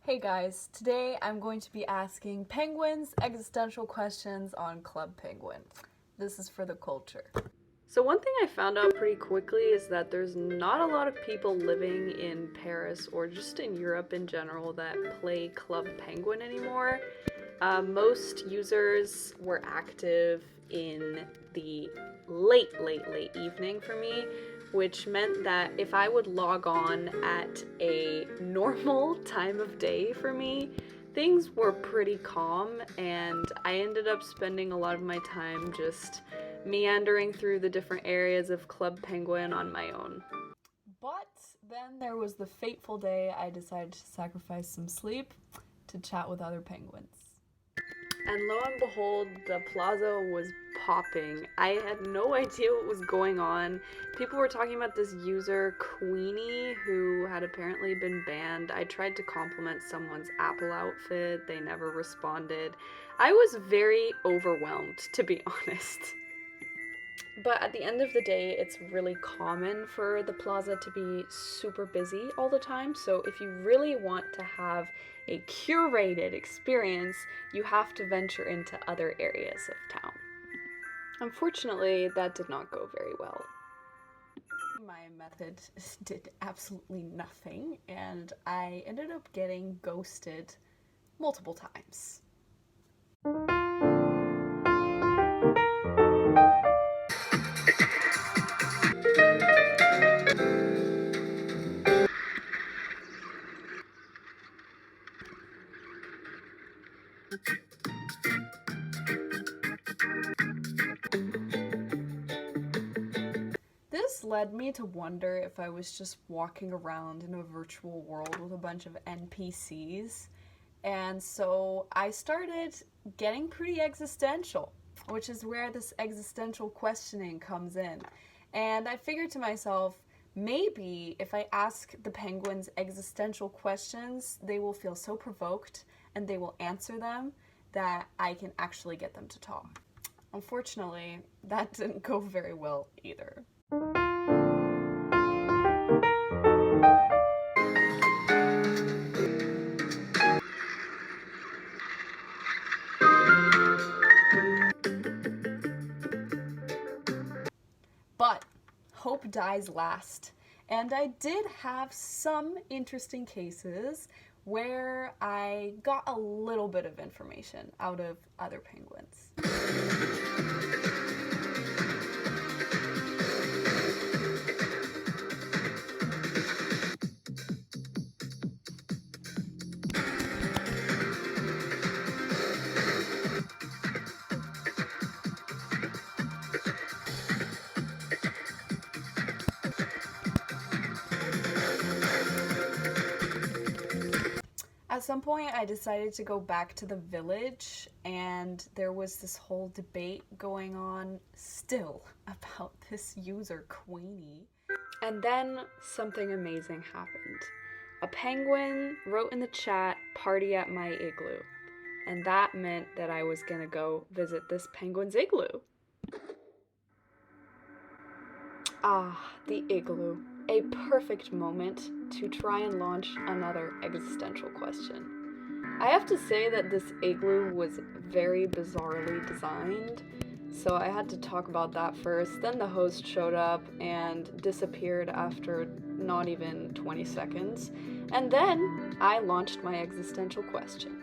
Hey guys, today I'm going to be asking penguins existential questions on Club Penguin. This is for the culture. So one thing I found out pretty quickly is that there's not a lot of people living in Paris or just in Europe in general that play Club Penguin anymore. Most users were active in the late evening for me, which meant that if I would log on at a normal time of day for me, things were pretty calm, and I ended up spending a lot of my time just meandering through the different areas of Club Penguin on my own. But then there was the fateful day I decided to sacrifice some sleep to chat with other penguins. And lo and behold, the plaza was popping. I had no idea what was going on. People were talking about this user, Queenie, who had apparently been banned. I tried to compliment someone's Apple outfit, they never responded. I was very overwhelmed, to be honest. But at the end of the day, it's really common for the plaza to be super busy all the time. So if you really want to have a curated experience, you have to venture into other areas of town. Unfortunately, that did not go very well. My method did absolutely nothing, and I ended up getting ghosted multiple times. This led me to wonder if I was just walking around in a virtual world with a bunch of NPCs. And so I started getting pretty existential, which is where this existential questioning comes in. And I figured to myself, maybe if I ask the penguins existential questions, they will feel so provoked and they will answer them that I can actually get them to talk. Unfortunately, that didn't go very well either. But hope dies last. And I did have some interesting cases where I got a little bit of information out of other penguins. At some point, I decided to go back to the village, and there was this whole debate going on still about this user, Queenie. And then something amazing happened. A penguin wrote in the chat, "Party at my igloo." And that meant that I was gonna go visit this penguin's igloo. Ah, the igloo. A perfect moment to try and launch another existential question. I have to say that this igloo was very bizarrely designed, so I had to talk about that first. Then the host showed up and disappeared after not even 20 seconds, and then I launched my existential question.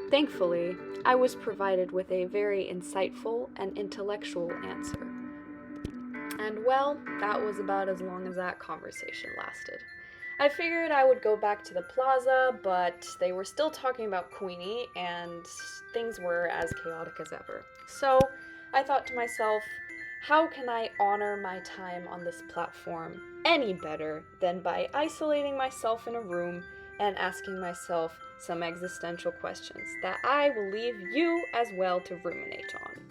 Thankfully, I was provided with a very insightful and intellectual answer. And well, that was about as long as that conversation lasted. I figured I would go back to the plaza, but they were still talking about Queenie, and things were as chaotic as ever. So I thought to myself, how can I honor my time on this platform any better than by isolating myself in a room and asking myself some existential questions that I will leave you as well to ruminate on.